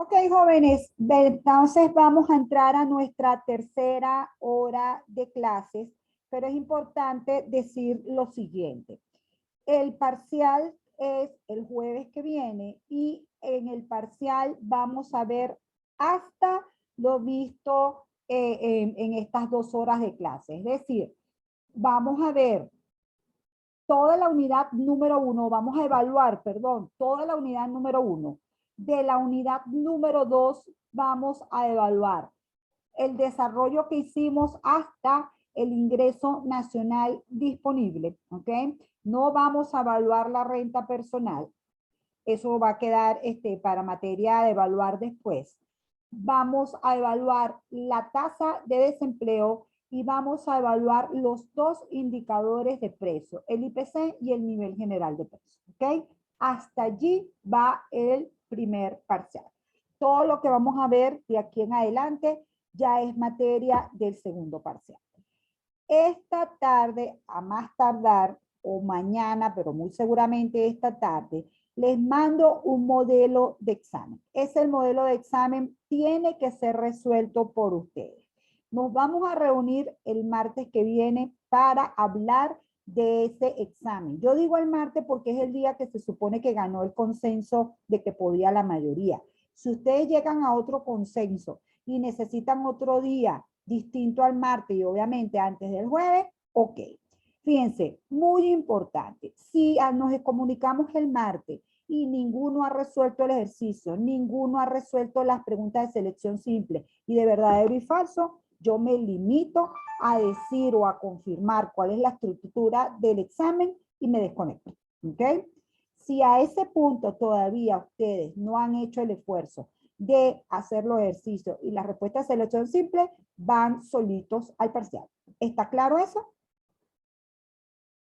Ok, jóvenes, entonces vamos a entrar a nuestra tercera hora de clases, pero es importante decir lo siguiente. El parcial es el jueves que viene y en el parcial vamos a ver hasta lo visto en estas 2 horas de clase. Es decir, vamos a ver toda la unidad número 1, vamos a evaluar, perdón, toda la unidad número 1. De la unidad número 2 vamos a evaluar el desarrollo que hicimos hasta el ingreso nacional disponible, ¿ok? No vamos a evaluar la renta personal. Eso va a quedar para materia de evaluar después. Vamos a evaluar la tasa de desempleo y vamos a evaluar los 2 indicadores de precio, el IPC y el nivel general de precio, ¿ok? Hasta allí va el primer parcial. Todo lo que vamos a ver de aquí en adelante ya es materia del segundo parcial. Esta tarde, a más tardar, o mañana, pero muy seguramente esta tarde, les mando un modelo de examen. Ese modelo de examen tiene que ser resuelto por ustedes. Nos vamos a reunir el martes que viene para hablar de ese examen. Yo digo el martes porque es el día que se supone que ganó el consenso de que podía la mayoría. Si ustedes llegan a otro consenso y necesitan otro día distinto al martes y obviamente antes del jueves, ok. Fíjense, muy importante, si nos comunicamos el martes y ninguno ha resuelto el ejercicio, ninguno ha resuelto las preguntas de selección simple y de verdadero y falso, yo me limito a decir o a confirmar cuál es la estructura del examen y me desconecto, ¿ok? Si a ese punto todavía ustedes no han hecho el esfuerzo de hacer los ejercicios y las respuestas de selección simple, van solitos al parcial. ¿Está claro eso?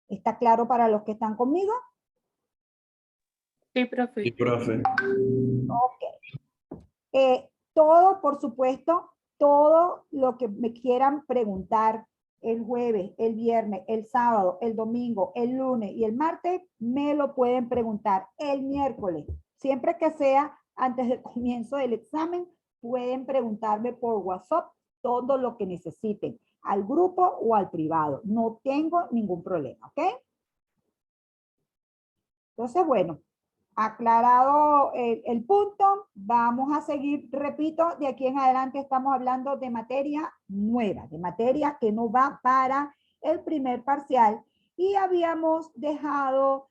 ¿Está claro para los que están conmigo? Sí, profe. Sí, profe. Ok. Todo, por supuesto, todo lo que me quieran preguntar el jueves, el viernes, el sábado, el domingo, el lunes y el martes, me lo pueden preguntar el miércoles. Siempre que sea antes del comienzo del examen, pueden preguntarme por WhatsApp todo lo que necesiten, al grupo o al privado. No tengo ningún problema, ¿ok? Entonces, bueno, aclarado el punto, vamos a seguir, repito, de aquí en adelante estamos hablando de materia nueva, de materia que no va para el primer parcial y habíamos dejado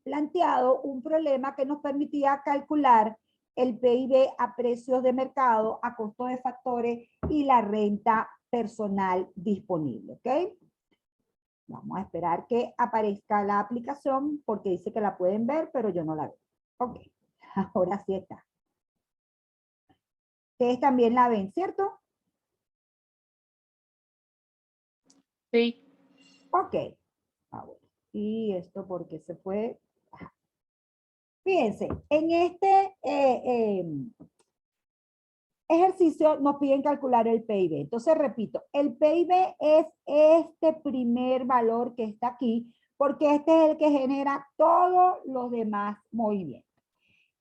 planteado un problema que nos permitía calcular el PIB a precios de mercado, a costo de factores y la renta personal disponible, ¿ok? Vamos a esperar que aparezca la aplicación porque dice que la pueden ver, pero yo no la veo. Ok, ahora sí está. Ustedes también la ven, ¿cierto? Sí. Ok. Y esto porque se fue. Fíjense, en este ejercicio nos piden calcular el PIB. Entonces, repito, el PIB es este primer valor que está aquí, porque este es el que genera todos los demás movimientos.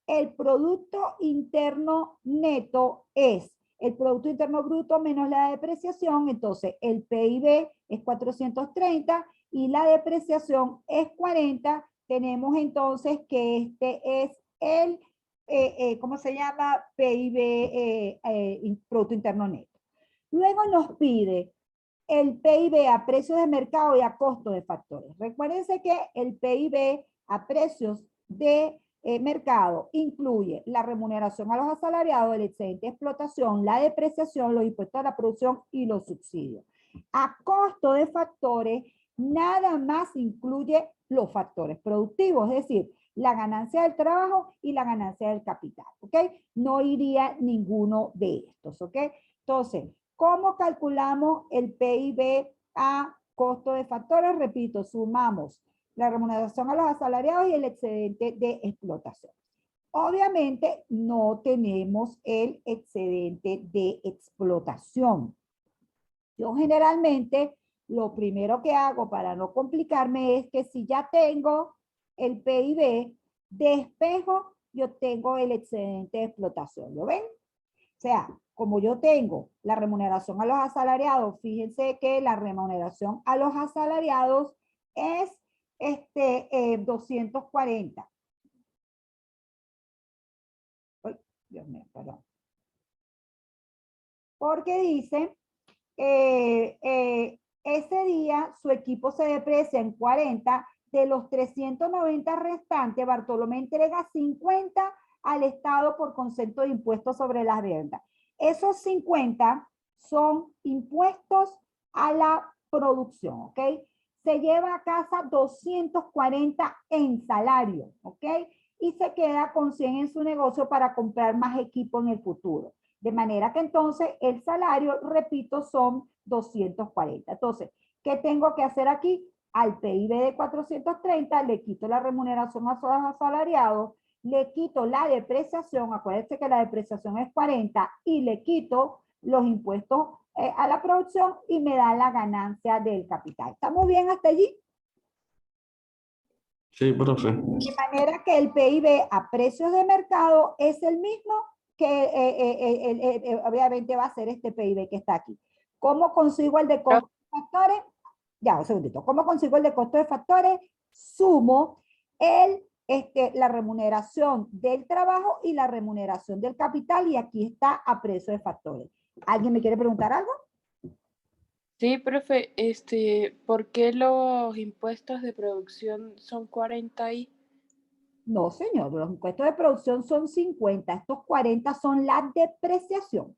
El Producto Interno Neto es el Producto Interno Bruto menos la depreciación, entonces el PIB es 430 y la depreciación es 40, tenemos entonces que este es el, ¿cómo se llama? PIB, Producto Interno Neto. Luego nos pide el PIB a precios de mercado y a costo de factores. Recuérdense que el PIB a precios de mercado incluye la remuneración a los asalariados, el excedente de explotación, la depreciación, los impuestos a la producción y los subsidios. A costo de factores, nada más incluye los factores productivos, es decir, la ganancia del trabajo y la ganancia del capital, ¿ok? No iría ninguno de estos, ¿ok? Entonces, ¿cómo calculamos el PIB a costo de factores? Repito, sumamos la remuneración a los asalariados y el excedente de explotación. Obviamente no tenemos el excedente de explotación. Yo generalmente lo primero que hago para no complicarme es que si ya tengo el PIB, despejo yo tengo el excedente de explotación. ¿Lo ven? O sea, como yo tengo la remuneración a los asalariados, fíjense que la remuneración a los asalariados es 240. Ay, Dios mío, perdón. Porque dice, ese día su equipo se deprecia en 40, de los 390 restantes, Bartolomé entrega 50 al Estado por concepto de impuestos sobre las rentas. Esos 50 son impuestos a la producción, ¿ok? Se lleva a casa 240 en salario, ¿ok? Y se queda con 100 en su negocio para comprar más equipo en el futuro. De manera que entonces el salario, repito, son 240. Entonces, ¿qué tengo que hacer aquí? Al PIB de 430 le quito la remuneración a los asalariados, le quito la depreciación, acuérdense que la depreciación es 40, y le quito los impuestos a la producción y me da la ganancia del capital. ¿Estamos bien hasta allí? Sí, profe. De manera que el PIB a precios de mercado es el mismo que obviamente va a ser este PIB que está aquí. ¿Cómo consigo el de costo de factores? Ya, un segundito. ¿Cómo consigo el de costo de factores? Sumo la remuneración del trabajo y la remuneración del capital, y aquí está a precio de factores. ¿Alguien me quiere preguntar algo? Sí, profe, ¿por qué los impuestos de producción son 40 ahí? No, señor, los impuestos de producción son 50, estos 40 son la depreciación.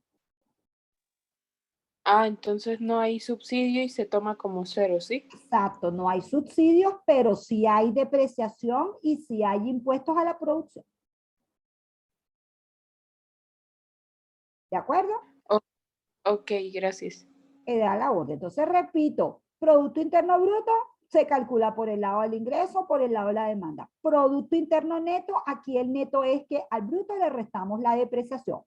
Ah, entonces no hay subsidio y se toma como cero, ¿sí? Exacto, no hay subsidios, pero sí hay depreciación y sí hay impuestos a la producción. ¿De acuerdo? Ok, gracias. Da la orden. Entonces, repito, Producto Interno Bruto se calcula por el lado del ingreso, por el lado de la demanda. Producto Interno Neto, aquí el neto es que al bruto le restamos la depreciación.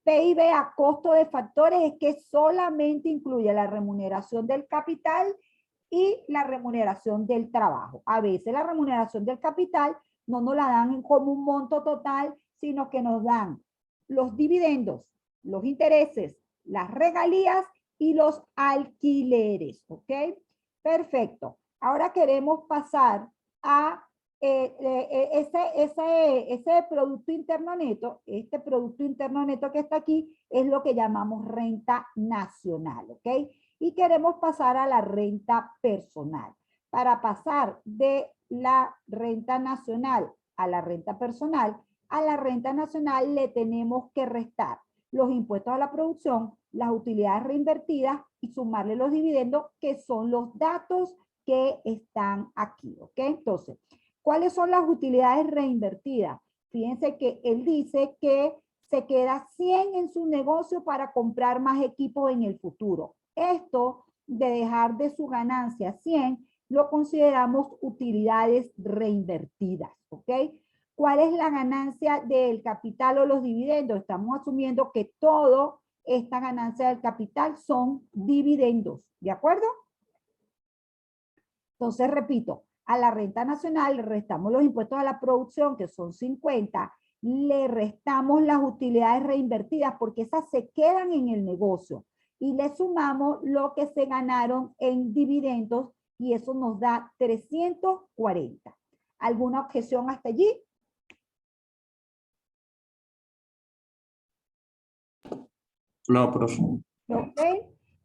PIB a costo de factores es que solamente incluye la remuneración del capital y la remuneración del trabajo. A veces la remuneración del capital no nos la dan como un monto total, sino que nos dan los dividendos, los intereses, las regalías y los alquileres, ¿ok? Perfecto. Ahora queremos pasar a ese Producto Interno Neto. Este Producto Interno Neto que está aquí es lo que llamamos renta nacional, ¿ok? Y queremos pasar a la renta personal. Para pasar de la renta nacional a la renta personal, a la renta nacional le tenemos que restar los impuestos a la producción, las utilidades reinvertidas y sumarle los dividendos, que son los datos que están aquí, ¿ok? Entonces, ¿cuáles son las utilidades reinvertidas? Fíjense que él dice que se queda 100 en su negocio para comprar más equipos en el futuro. Esto de dejar de su ganancia 100 lo consideramos utilidades reinvertidas, ¿ok? ¿Cuál es la ganancia del capital o los dividendos? Estamos asumiendo que toda esta ganancia del capital son dividendos, ¿de acuerdo? Entonces, repito, a la renta nacional le restamos los impuestos a la producción, que son 50, le restamos las utilidades reinvertidas porque esas se quedan en el negocio, y le sumamos lo que se ganaron en dividendos, y eso nos da 340. ¿Alguna objeción hasta allí? No, profe. ¿Ok?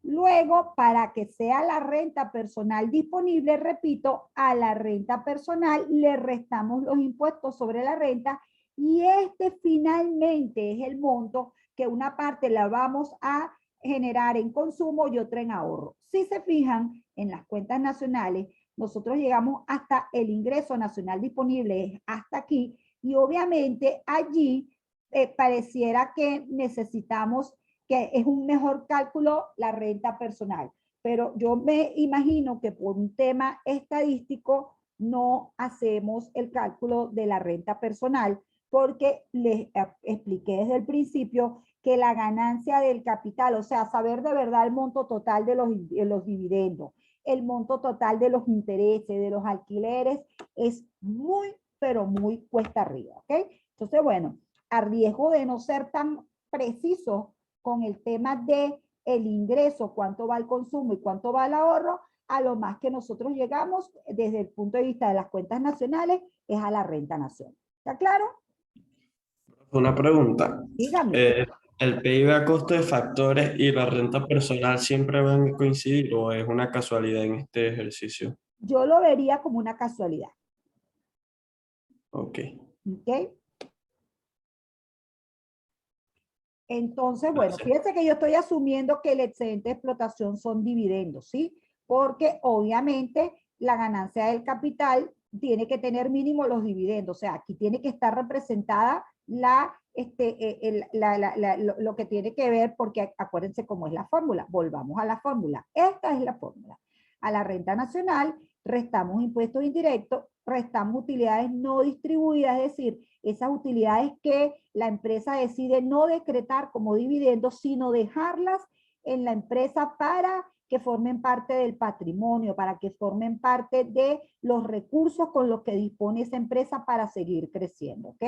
Luego, para que sea la renta personal disponible, repito, a la renta personal le restamos los impuestos sobre la renta, y este finalmente es el monto que una parte la vamos a generar en consumo y otra en ahorro. Si se fijan en las cuentas nacionales, nosotros llegamos hasta el ingreso nacional disponible, hasta aquí, y obviamente allí pareciera que necesitamos, que es un mejor cálculo la renta personal. Pero yo me imagino que por un tema estadístico no hacemos el cálculo de la renta personal, porque les expliqué desde el principio que la ganancia del capital, o sea, saber de verdad el monto total de los dividendos, el monto total de los intereses, de los alquileres, es muy, pero muy cuesta arriba, ¿ok? Entonces, bueno, a riesgo de no ser tan preciso con el tema de el ingreso, cuánto va el consumo y cuánto va el ahorro, a lo más que nosotros llegamos desde el punto de vista de las cuentas nacionales es a la renta nacional. ¿Está claro? Una pregunta. Dígame. ¿El PIB a costo de factores y la renta personal siempre van a coincidir o es una casualidad en este ejercicio? Yo lo vería como una casualidad. Ok. ¿Ok? Entonces, bueno, Gracias. fíjense que yo estoy asumiendo que el excedente de explotación son dividendos, ¿sí? Porque obviamente la ganancia del capital tiene que tener mínimo los dividendos, o sea, aquí tiene que estar representada lo que tiene que ver, porque acuérdense cómo es la fórmula, volvamos a la fórmula, esta es la fórmula. A la renta nacional restamos impuestos indirectos, restamos utilidades no distribuidas, es decir, esas utilidades que la empresa decide no decretar como dividendos, sino dejarlas en la empresa para que formen parte del patrimonio, para que formen parte de los recursos con los que dispone esa empresa para seguir creciendo, ¿ok?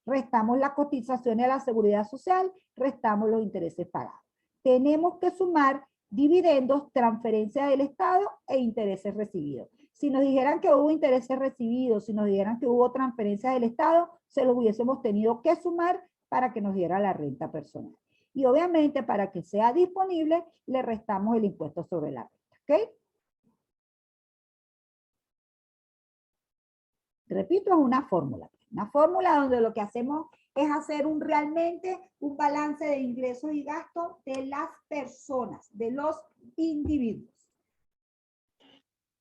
Restamos las cotizaciones a la seguridad social, restamos los intereses pagados. Tenemos que sumar dividendos, transferencias del Estado e intereses recibidos. Si nos dijeran que hubo intereses recibidos, si nos dijeran que hubo transferencias del Estado, se los hubiésemos tenido que sumar para que nos diera la renta personal. Y obviamente para que sea disponible, le restamos el impuesto sobre la renta. ¿Ok? Repito, es una fórmula. Una fórmula donde lo que hacemos es hacer realmente un balance de ingresos y gastos de las personas, de los individuos.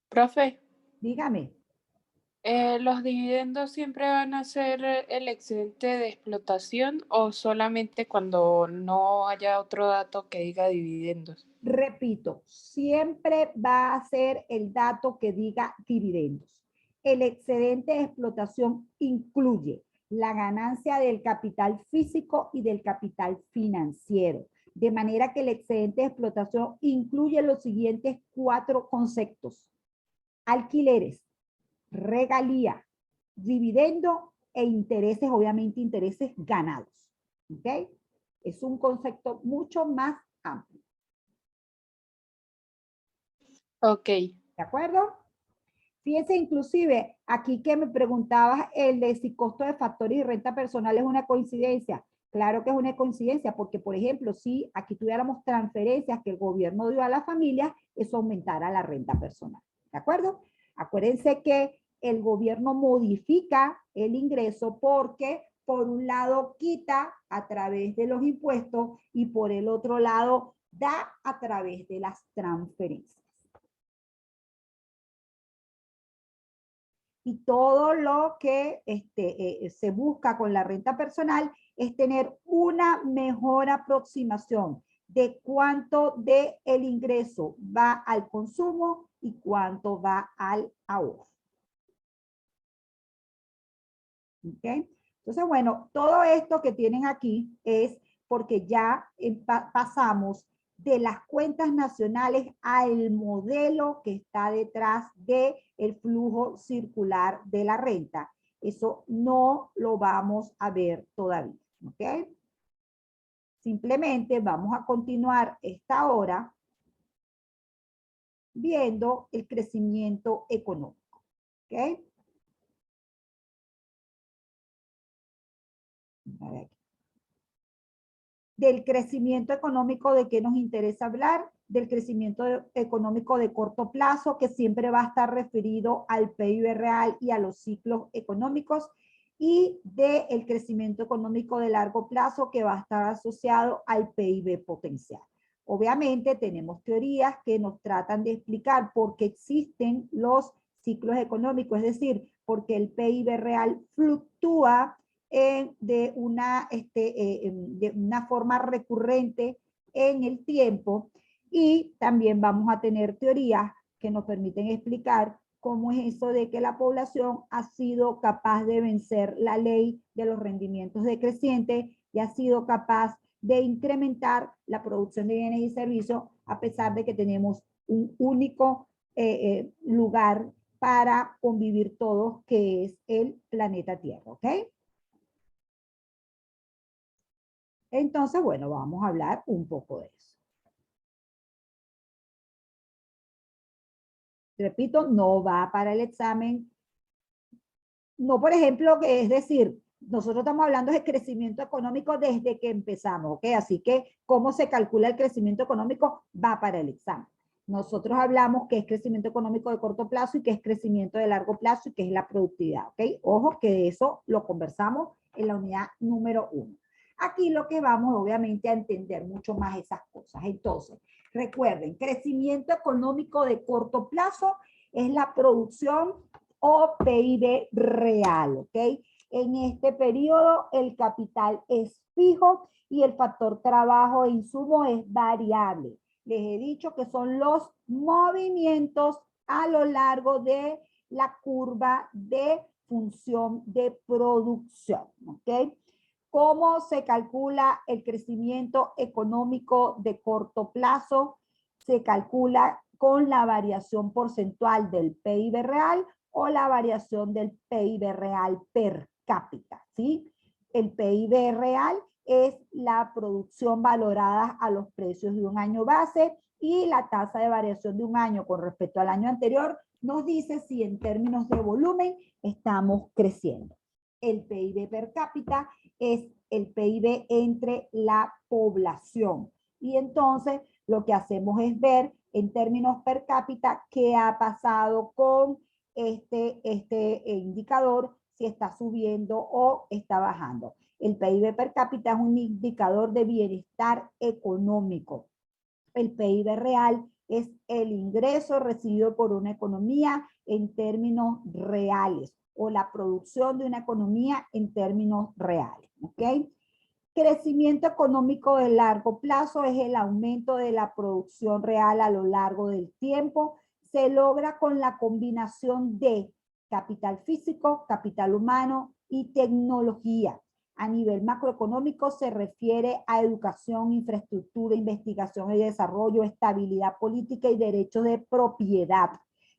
Profe, Dígame. ¿los dividendos siempre van a ser el excedente de explotación o solamente cuando no haya otro dato que diga dividendos? Repito, siempre va a ser el dato que diga dividendos. El excedente de explotación incluye la ganancia del capital físico y del capital financiero. De manera que el excedente de explotación incluye los siguientes 4 conceptos: alquileres, regalía, dividendo e intereses, obviamente intereses ganados. ¿Ok? Es un concepto mucho más amplio. Ok. ¿De acuerdo? Fíjense, inclusive, aquí que me preguntabas el de si costo de factores y renta personal es una coincidencia. Claro que es una coincidencia, porque, por ejemplo, si aquí tuviéramos transferencias que el gobierno dio a la familia, eso aumentara la renta personal. ¿De acuerdo? Acuérdense que el gobierno modifica el ingreso porque, por un lado, quita a través de los impuestos y por el otro lado, da a través de las transferencias. Y todo lo que se busca con la renta personal es tener una mejor aproximación de cuánto de el ingreso va al consumo y cuánto va al ahorro. ¿Ok? Entonces, bueno, todo esto que tienen aquí es porque ya pasamos de las cuentas nacionales al modelo que está detrás del flujo circular de la renta. Eso no lo vamos a ver todavía. ¿Ok? Simplemente vamos a continuar esta hora viendo el crecimiento económico. ¿Ok? A ver aquí. Del crecimiento económico, ¿de qué nos interesa hablar? Del crecimiento económico de corto plazo, que siempre va a estar referido al PIB real y a los ciclos económicos, y del crecimiento económico de largo plazo, que va a estar asociado al PIB potencial. Obviamente tenemos teorías que nos tratan de explicar por qué existen los ciclos económicos, es decir, porque el PIB real fluctúa de una forma recurrente en el tiempo, y también vamos a tener teorías que nos permiten explicar cómo es eso de que la población ha sido capaz de vencer la ley de los rendimientos decrecientes y ha sido capaz de incrementar la producción de bienes y servicios a pesar de que tenemos un único lugar para convivir todos, que es el planeta Tierra. ¿Ok? Entonces, bueno, vamos a hablar un poco de eso. Repito, no va para el examen. No, por ejemplo, es decir, nosotros estamos hablando de crecimiento económico desde que empezamos, ¿ok? Así que, ¿cómo se calcula el crecimiento económico? Va para el examen. Nosotros hablamos que es crecimiento económico de corto plazo y que es crecimiento de largo plazo y que es la productividad, ¿ok? Ojo que de eso lo conversamos en la unidad número 1. Aquí lo que vamos, obviamente, a entender mucho más esas cosas. Entonces, recuerden, crecimiento económico de corto plazo es la producción o PIB real, ¿ok? En este periodo el capital es fijo y el factor trabajo e insumo es variable. Les he dicho que son los movimientos a lo largo de la curva de función de producción, ¿ok? ¿Cómo se calcula el crecimiento económico de corto plazo? Se calcula con la variación porcentual del PIB real o la variación del PIB real per cápita, ¿sí? El PIB real es la producción valorada a los precios de un año base y la tasa de variación de un año con respecto al año anterior nos dice si en términos de volumen estamos creciendo. El PIB per cápita es el PIB entre la población. Y entonces lo que hacemos es ver en términos per cápita qué ha pasado con este indicador, si está subiendo o está bajando. El PIB per cápita es un indicador de bienestar económico. El PIB real es el ingreso recibido por una economía en términos reales o la producción de una economía en términos reales, ¿ok? Crecimiento económico de largo plazo es el aumento de la producción real a lo largo del tiempo. Se logra con la combinación de capital físico, capital humano y tecnología. A nivel macroeconómico se refiere a educación, infraestructura, investigación y desarrollo, estabilidad política y derechos de propiedad.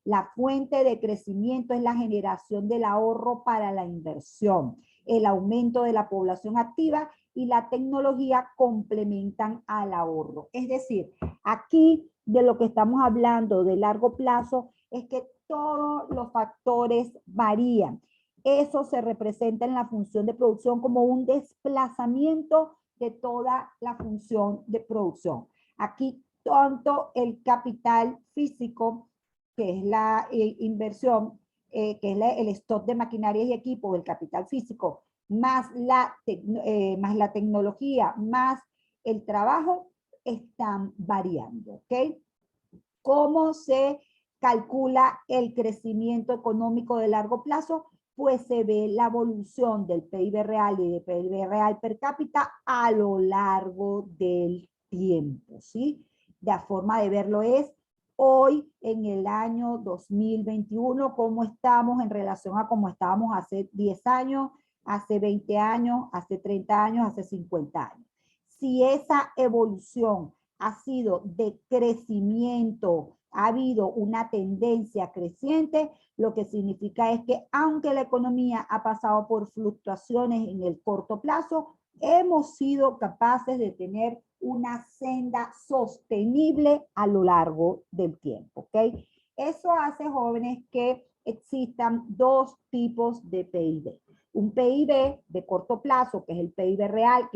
La fuente de crecimiento es la generación del ahorro para la inversión. El aumento de la población activa y la tecnología complementan al ahorro. Es decir, aquí de lo que estamos hablando de largo plazo es que todos los factores varían. Eso se representa en la función de producción como un desplazamiento de toda la función de producción. Aquí tanto el capital físico, que es la inversión, que es el stock de maquinaria y equipo del capital físico, más la tecnología, más el trabajo, están variando, ¿ok? ¿Cómo se calcula el crecimiento económico de largo plazo? Pues se ve la evolución del PIB real y del PIB real per cápita a lo largo del tiempo, ¿sí? La forma de verlo es hoy, en el año 2021, cómo estamos en relación a cómo estábamos hace 10 años, hace 20 años, hace 30 años, hace 50 años. Si esa evolución ha sido de crecimiento, ha habido una tendencia creciente, lo que significa es que aunque la economía ha pasado por fluctuaciones en el corto plazo, hemos sido capaces de tener una senda sostenible a lo largo del tiempo, ¿ok? Eso hace, jóvenes, que existan dos tipos de PIB. Un PIB de corto plazo, que es el PIB real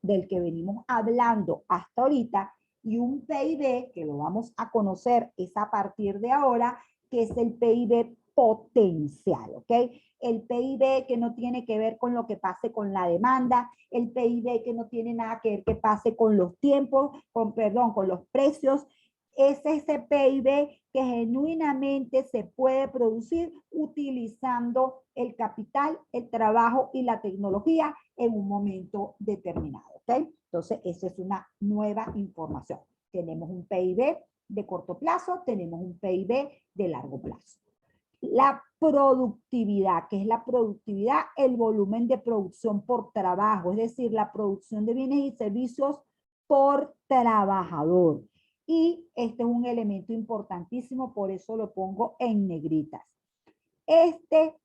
del que venimos hablando hasta ahorita, y un PIB que lo vamos a conocer es a partir de ahora, que es el PIB potencial, ¿ok? El PIB que no tiene que ver con lo que pase con la demanda, el PIB que no tiene nada que ver que pase con los tiempos, con los precios. Es ese PIB que genuinamente se puede producir utilizando el capital, el trabajo y la tecnología en un momento determinado, ¿ok? Entonces, esa es una nueva información. Tenemos un PIB de corto plazo, tenemos un PIB de largo plazo. La productividad, que es la productividad, el volumen de producción por trabajo, es decir, la producción de bienes y servicios por trabajador. Y este es un elemento importantísimo, por eso lo pongo en negritas. Este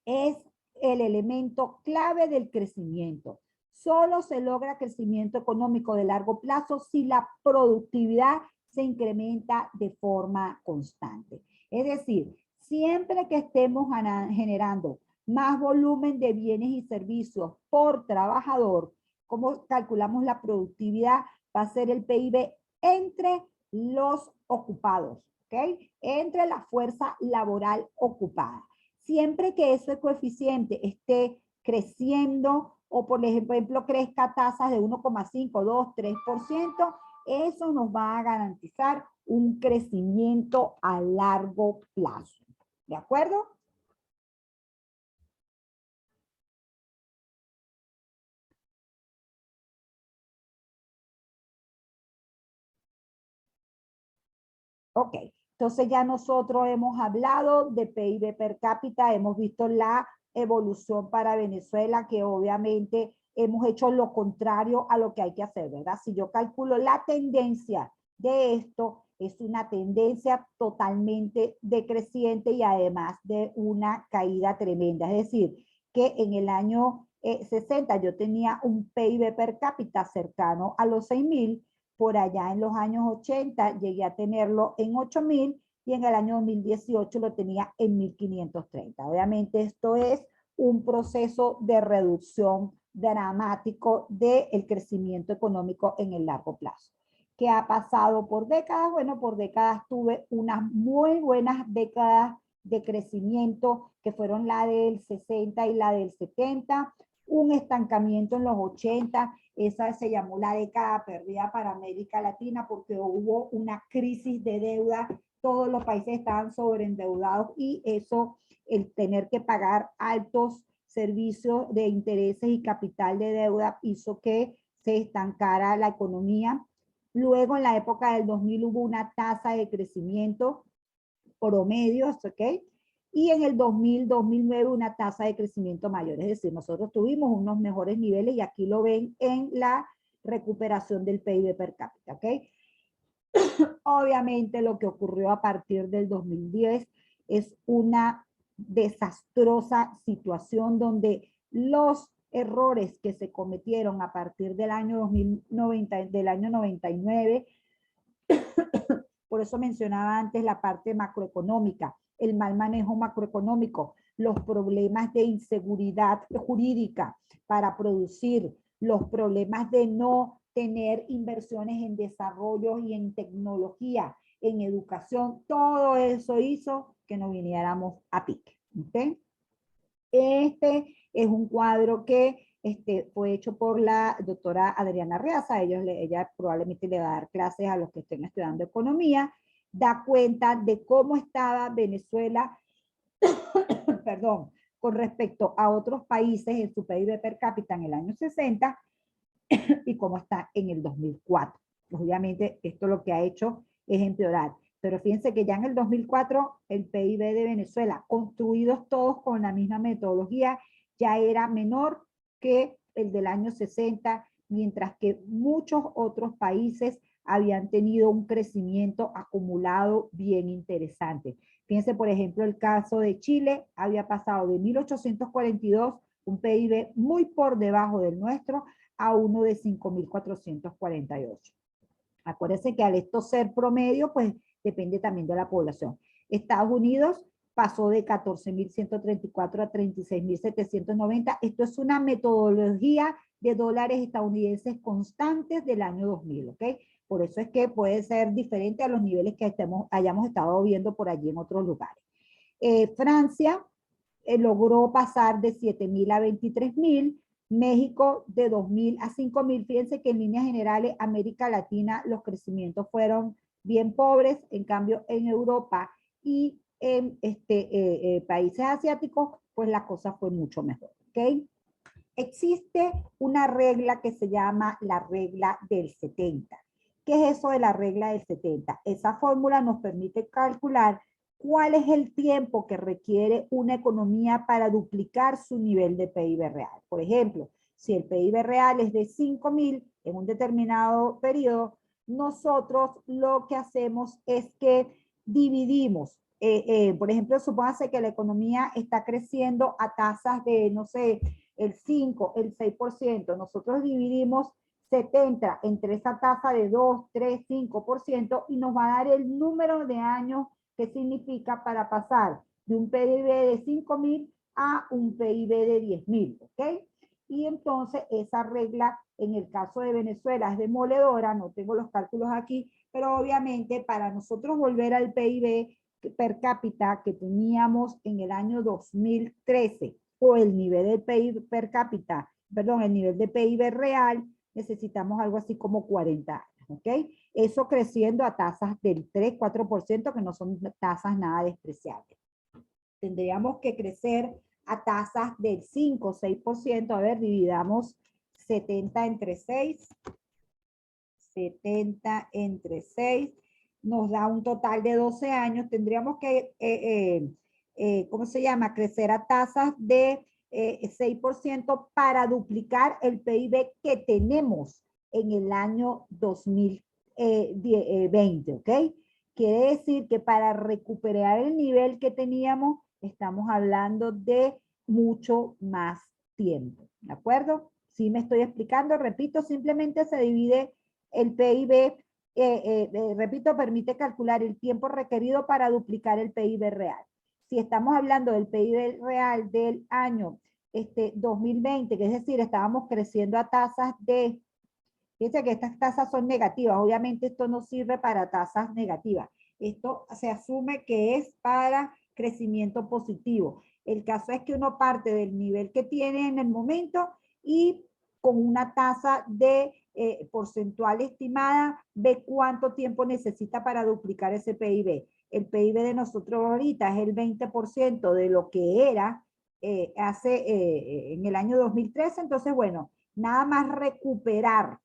es el elemento clave del crecimiento. Solo se logra crecimiento económico de largo plazo si la productividad se incrementa de forma constante. Es decir, siempre que estemos generando más volumen de bienes y servicios por trabajador, ¿cómo calculamos la productividad? Va a ser el PIB entre los ocupados, ¿ok? Entre la fuerza laboral ocupada. Siempre que ese coeficiente esté creciendo o, por ejemplo, crezca tasas de 1,5, 2, 3%, eso nos va a garantizar un crecimiento a largo plazo. ¿De acuerdo? Ok, entonces ya nosotros hemos hablado de PIB per cápita, hemos visto la evolución para Venezuela, que obviamente hemos hecho lo contrario a lo que hay que hacer, ¿verdad? Si yo calculo la tendencia de esto, es una tendencia totalmente decreciente y además de una caída tremenda. Es decir, que en el año 60 yo tenía un PIB per cápita cercano a los 6.000, por allá en los años 80 llegué a tenerlo en 8.000 y en el año 2018 lo tenía en 1.530. Obviamente esto es un proceso de reducción dramático del crecimiento económico en el largo plazo. ¿Qué ha pasado por décadas? Bueno, por décadas tuve unas muy buenas décadas de crecimiento que fueron la del 60 y la del 70, un estancamiento en los 80, esa se llamó la década perdida para América Latina porque hubo una crisis de deuda, todos los países estaban sobreendeudados y eso, el tener que pagar altos servicios de intereses y capital de deuda hizo que se estancara la economía. Luego en la época del 2000 hubo una tasa de crecimiento promedio, ¿ok? Y en el 2000-2009 una tasa de crecimiento mayor. Es decir, nosotros tuvimos unos mejores niveles y aquí lo ven en la recuperación del PIB per cápita, ¿ok? Obviamente lo que ocurrió a partir del 2010 es una desastrosa situación donde los errores que se cometieron a partir del año 99, por eso mencionaba antes la parte macroeconómica, el mal manejo macroeconómico, los problemas de inseguridad jurídica para producir, los problemas de no tener inversiones en desarrollo y en tecnología, en educación, todo eso hizo que nos viniéramos a pique. ¿Okay? Este es un cuadro que fue hecho por la doctora Adriana Reaza, ella probablemente le va a dar clases a los que estén estudiando economía, da cuenta de cómo estaba Venezuela, perdón, con respecto a otros países en su PIB per cápita en el año 60 y cómo está en el 2004. Obviamente esto lo que ha hecho es empeorar. Pero fíjense que ya en el 2004 el PIB de Venezuela, construidos todos con la misma metodología, ya era menor que el del año 60, mientras que muchos otros países habían tenido un crecimiento acumulado bien interesante. Fíjense, por ejemplo, el caso de Chile había pasado de 1842, un PIB muy por debajo del nuestro, a uno de 5.448. Acuérdense que al esto ser promedio, pues depende también de la población. Estados Unidos pasó de 14.134 a 36.790. Esto es una metodología de dólares estadounidenses constantes del año 2000, ¿ok? Por eso es que puede ser diferente a los niveles que hayamos estado viendo por allí en otros lugares. Francia logró pasar de 7.000 a 23.000. México de 2.000 a 5.000. Fíjense que en líneas generales América Latina los crecimientos fueron bien pobres, en cambio en Europa y en países asiáticos pues la cosa fue mucho mejor, ¿ok? Existe una regla que se llama la regla del 70. ¿Qué es eso de la regla del 70? Esa fórmula nos permite calcular cuál es el tiempo que requiere una economía para duplicar su nivel de PIB real. Por ejemplo, si el PIB real es de 5.000 en un determinado periodo, nosotros lo que hacemos es que dividimos. Por ejemplo, supóngase que la economía está creciendo a tasas de, no sé, el 5, el 6%, nosotros dividimos 70 entre esa tasa de 2, 3, 5% y nos va a dar el número de años que significa para pasar de un PIB de 5.000 a un PIB de 10.000, ¿ok? Y entonces esa regla en el caso de Venezuela es demoledora, no tengo los cálculos aquí, pero obviamente para nosotros volver al PIB per cápita que teníamos en el año 2013 o el nivel del PIB per cápita, perdón, el nivel de PIB real, necesitamos algo así como 40 años, ¿ok? Eso creciendo a tasas del 3-4%, que no son tasas nada despreciables. Tendríamos que crecer a tasas del 5-6%. A ver, dividamos 70 entre 6. 70 entre 6 nos da un total de 12 años. Tendríamos que, ¿cómo se llama? Crecer a tasas de 6% para duplicar el PIB que tenemos en el año 2020, ¿ok? Quiere decir que para recuperar el nivel que teníamos, estamos hablando de mucho más tiempo, ¿de acuerdo? Sí me estoy explicando, repito, simplemente se divide el PIB, repito, permite calcular el tiempo requerido para duplicar el PIB real. Si estamos hablando del PIB real del año 2020, que es decir, estábamos creciendo a tasas de, fíjense que estas tasas son negativas, obviamente esto no sirve para tasas negativas, esto se asume que es para crecimiento positivo. El caso es que uno parte del nivel que tiene en el momento y con una tasa de porcentual estimada, ve cuánto tiempo necesita para duplicar ese PIB. El PIB de nosotros ahorita es el 20% de lo que era en el año 2013, entonces bueno, nada más recuperar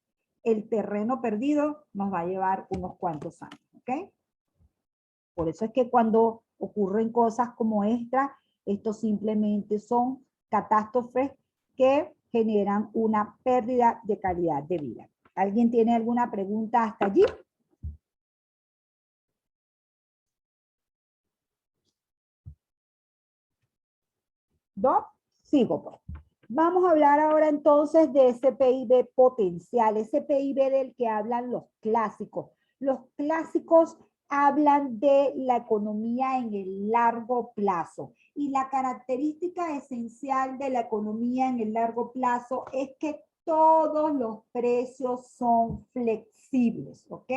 el terreno perdido nos va a llevar unos cuantos años, ¿ok? Por eso es que cuando ocurren cosas como esta, esto simplemente son catástrofes que generan una pérdida de calidad de vida. ¿Alguien tiene alguna pregunta hasta allí? ¿No? Sigo pues. Vamos a hablar ahora entonces de ese PIB potencial, ese PIB del que hablan los clásicos. Los clásicos hablan de la economía en el largo plazo. Y la característica esencial de la economía en el largo plazo es que todos los precios son flexibles, ¿ok?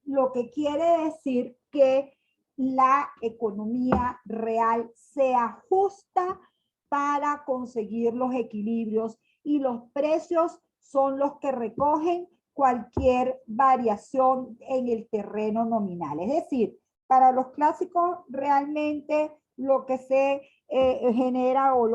Lo que quiere decir que la economía real se ajusta para conseguir los equilibrios y los precios son los que recogen cualquier variación en el terreno nominal. Es decir, para los clásicos realmente lo que se genera o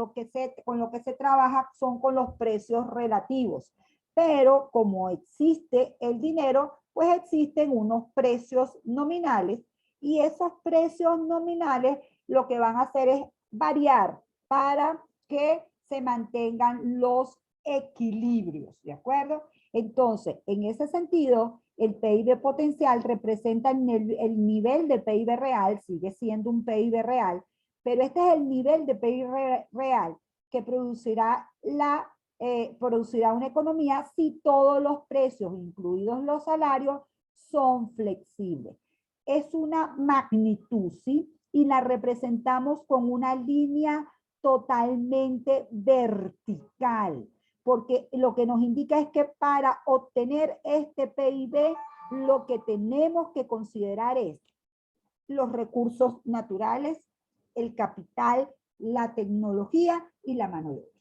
con lo que se trabaja son con los precios relativos. Pero como existe el dinero, pues existen unos precios nominales y esos precios nominales lo que van a hacer es variar para que se mantengan los equilibrios, ¿de acuerdo? Entonces, en ese sentido, el PIB potencial representa el nivel de PIB real, sigue siendo un PIB real, pero este es el nivel de PIB real que producirá una economía si todos los precios, incluidos los salarios, son flexibles. Es una magnitud, ¿sí? Y la representamos con una línea totalmente vertical, porque lo que nos indica es que para obtener este PIB, lo que tenemos que considerar es los recursos naturales, el capital, la tecnología y la mano de obra.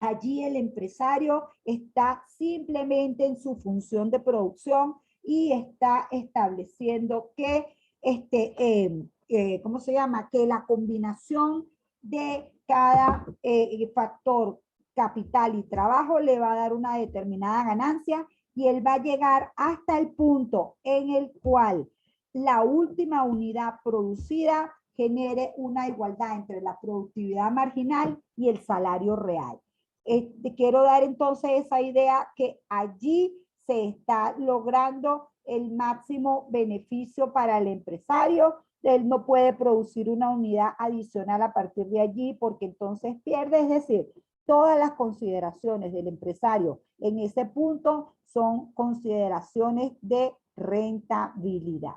Allí el empresario está simplemente en su función de producción y está estableciendo que, ¿cómo se llama? Que la combinación de cada factor, capital y trabajo le va a dar una determinada ganancia y él va a llegar hasta el punto en el cual la última unidad producida genere una igualdad entre la productividad marginal y el salario real. Quiero dar entonces esa idea que allí se está logrando el máximo beneficio para el empresario él no puede producir una unidad adicional a partir de allí porque entonces pierde, es decir, todas las consideraciones del empresario en ese punto son consideraciones de rentabilidad.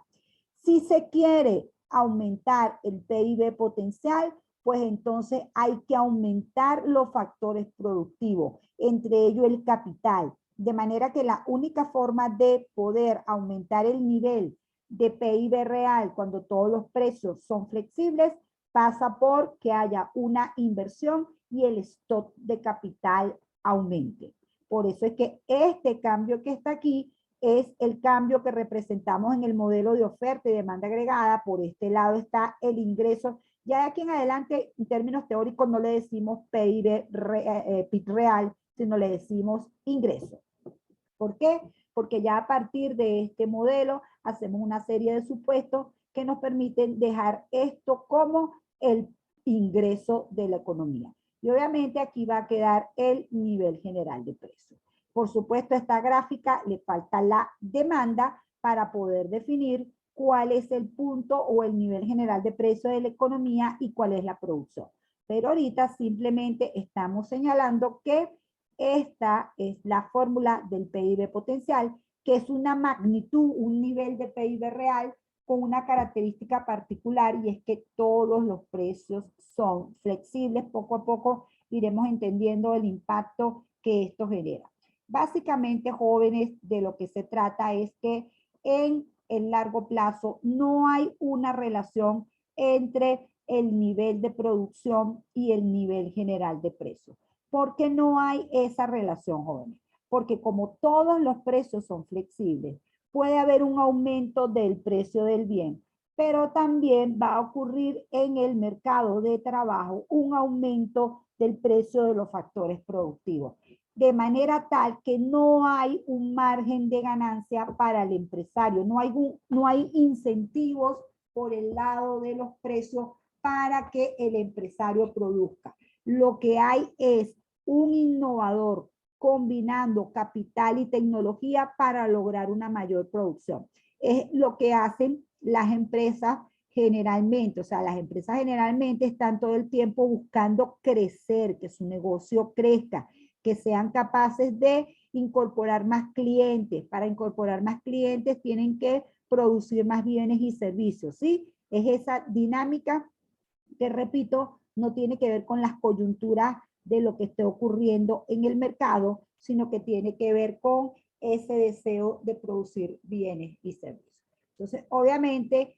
Si se quiere aumentar el PIB potencial, pues entonces hay que aumentar los factores productivos, entre ellos el capital, de manera que la única forma de poder aumentar el nivel de PIB real cuando todos los precios son flexibles pasa por que haya una inversión y el stock de capital aumente. Por eso es que este cambio que está aquí es el cambio que representamos en el modelo de oferta y demanda agregada. Por este lado está el ingreso. Ya de aquí en adelante, en términos teóricos, no le decimos PIB real, sino le decimos ingreso. ¿Por qué? Porque ya a partir de este modelo hacemos una serie de supuestos que nos permiten dejar esto como el ingreso de la economía. Y obviamente aquí va a quedar el nivel general de precios. Por supuesto, a esta gráfica le falta la demanda para poder definir cuál es el punto o el nivel general de precio de la economía y cuál es la producción. Pero ahorita simplemente estamos señalando que esta es la fórmula del PIB potencial, que es una magnitud, un nivel de PIB real con una característica particular y es que todos los precios son flexibles. Poco a poco iremos entendiendo el impacto que esto genera. Básicamente, jóvenes, de lo que se trata es que en el largo plazo no hay una relación entre el nivel de producción y el nivel general de precios. ¿Por qué no hay esa relación, jóvenes? Porque como todos los precios son flexibles, puede haber un aumento del precio del bien, pero también va a ocurrir en el mercado de trabajo un aumento del precio de los factores productivos, de manera tal que no hay un margen de ganancia para el empresario, no hay incentivos por el lado de los precios para que el empresario produzca. Lo que hay es un innovador combinando capital y tecnología para lograr una mayor producción. Es lo que hacen las empresas generalmente, o sea, las empresas generalmente están todo el tiempo buscando crecer, que su negocio crezca, que sean capaces de incorporar más clientes. Para incorporar más clientes tienen que producir más bienes y servicios, ¿sí? Es esa dinámica que, repito, no tiene que ver con las coyunturas de lo que esté ocurriendo en el mercado, sino que tiene que ver con ese deseo de producir bienes y servicios. Entonces, obviamente,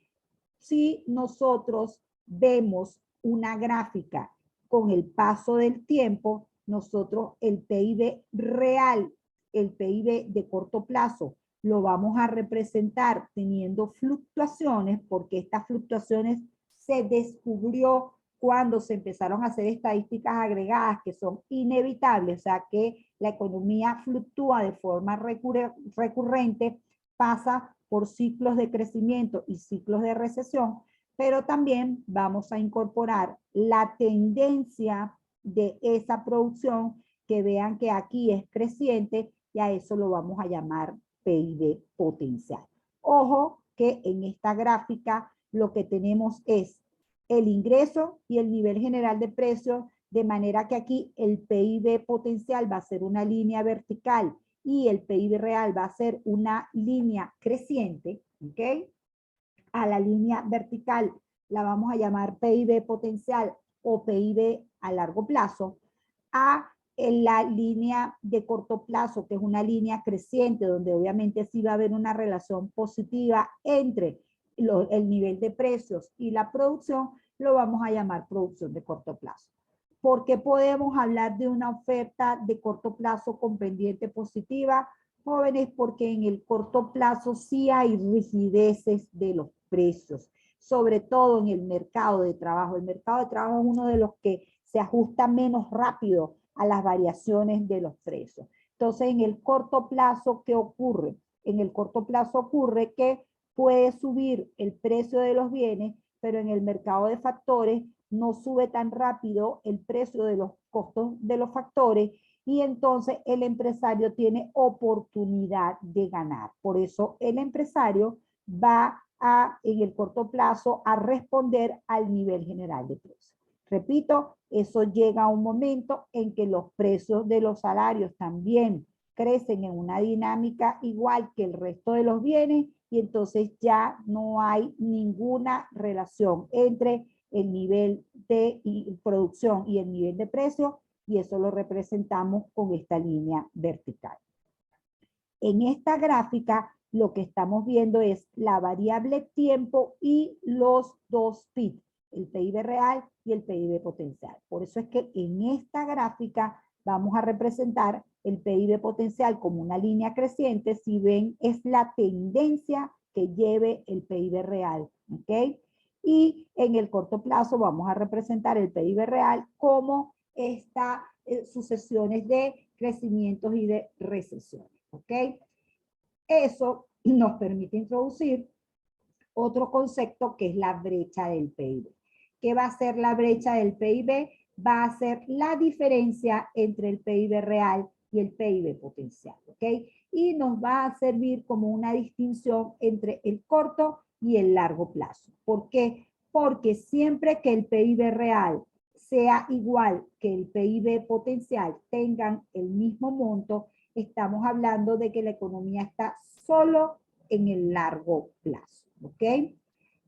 si nosotros vemos una gráfica con el paso del tiempo, nosotros el PIB real, el PIB de corto plazo, lo vamos a representar teniendo fluctuaciones, porque estas fluctuaciones se descubrió cuando se empezaron a hacer estadísticas agregadas que son inevitables, o sea que la economía fluctúa de forma recurrente, pasa por ciclos de crecimiento y ciclos de recesión, pero también vamos a incorporar la tendencia de esa producción, que vean que aquí es creciente y a eso lo vamos a llamar PIB potencial. Ojo que en esta gráfica lo que tenemos es el ingreso y el nivel general de precios, de manera que aquí el PIB potencial va a ser una línea vertical y el PIB real va a ser una línea creciente, ¿ok? A la línea vertical la vamos a llamar PIB potencial o PIB a largo plazo, a la línea de corto plazo, que es una línea creciente, donde obviamente sí va a haber una relación positiva entre el nivel de precios y la producción, lo vamos a llamar producción de corto plazo. ¿Por qué podemos hablar de una oferta de corto plazo con pendiente positiva? Jóvenes, porque en el corto plazo sí hay rigideces de los precios, sobre todo en el mercado de trabajo. El mercado de trabajo es uno de los que se ajusta menos rápido a las variaciones de los precios. Entonces, en el corto plazo, ¿qué ocurre? En el corto plazo ocurre que puede subir el precio de los bienes, pero en el mercado de factores no sube tan rápido el precio de los costos de los factores y entonces el empresario tiene oportunidad de ganar. Por eso el empresario va en el corto plazo a responder al nivel general de precios. Repito, eso llega a un momento en que los precios de los salarios también crecen en una dinámica igual que el resto de los bienes y entonces ya no hay ninguna relación entre el nivel de producción y el nivel de precio y eso lo representamos con esta línea vertical. En esta gráfica lo que estamos viendo es la variable tiempo y los dos PIB, el PIB real y el PIB potencial. Por eso es que en esta gráfica vamos a representar el PIB potencial como una línea creciente. Si ven, es la tendencia que lleve el PIB real, ¿ok? Y en el corto plazo vamos a representar el PIB real como estas sucesiones de crecimientos y de recesiones, ¿ok? Eso nos permite introducir otro concepto que es la brecha del PIB. ¿Qué va a ser la brecha del PIB? Va a ser la diferencia entre el PIB real y el PIB potencial, ¿ok? Y nos va a servir como una distinción entre el corto y el largo plazo. ¿Por qué? Porque siempre que el PIB real sea igual que el PIB potencial, tengan el mismo monto, estamos hablando de que la economía está solo en el largo plazo, ¿ok?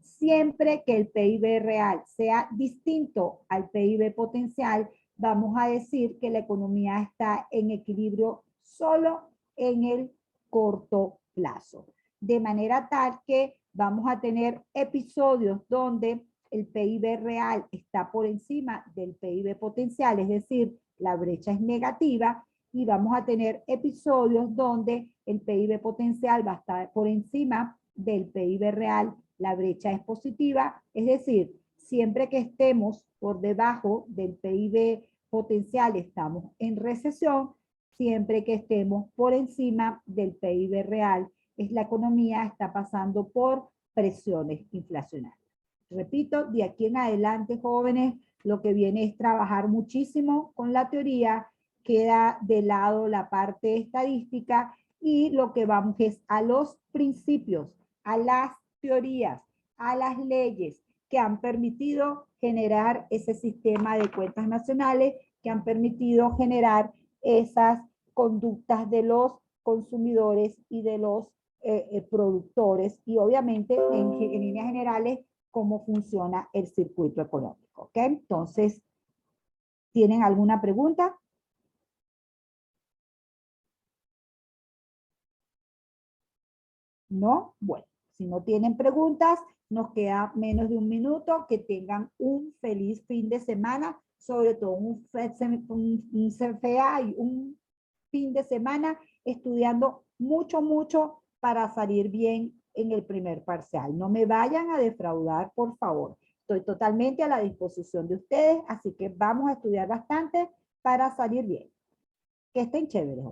Siempre que el PIB real sea distinto al PIB potencial, vamos a decir que la economía está en equilibrio solo en el corto plazo. De manera tal que vamos a tener episodios donde el PIB real está por encima del PIB potencial, es decir, la brecha es negativa, y vamos a tener episodios donde el PIB potencial va a estar por encima del PIB real, la brecha es positiva, es decir, siempre que estemos por debajo del PIB potencial estamos en recesión, siempre que estemos por encima del PIB real, la economía está pasando por presiones inflacionarias. Repito, de aquí en adelante, jóvenes, lo que viene es trabajar muchísimo con la teoría, queda de lado la parte estadística y lo que vamos es a los principios, a las teorías, a las leyes que han permitido generar ese sistema de cuentas nacionales, que han permitido generar esas conductas de los consumidores y de los productores y obviamente en líneas generales cómo funciona el circuito económico. ¿Ok? Entonces, ¿tienen alguna pregunta? ¿No? Bueno, si no tienen preguntas, nos queda menos de un minuto. Que tengan un feliz fin de semana, sobre todo un CFA y un fin de semana estudiando mucho, mucho para salir bien en el primer parcial. No me vayan a defraudar, por favor. Estoy totalmente a la disposición de ustedes, así que vamos a estudiar bastante para salir bien. Que estén chéveres.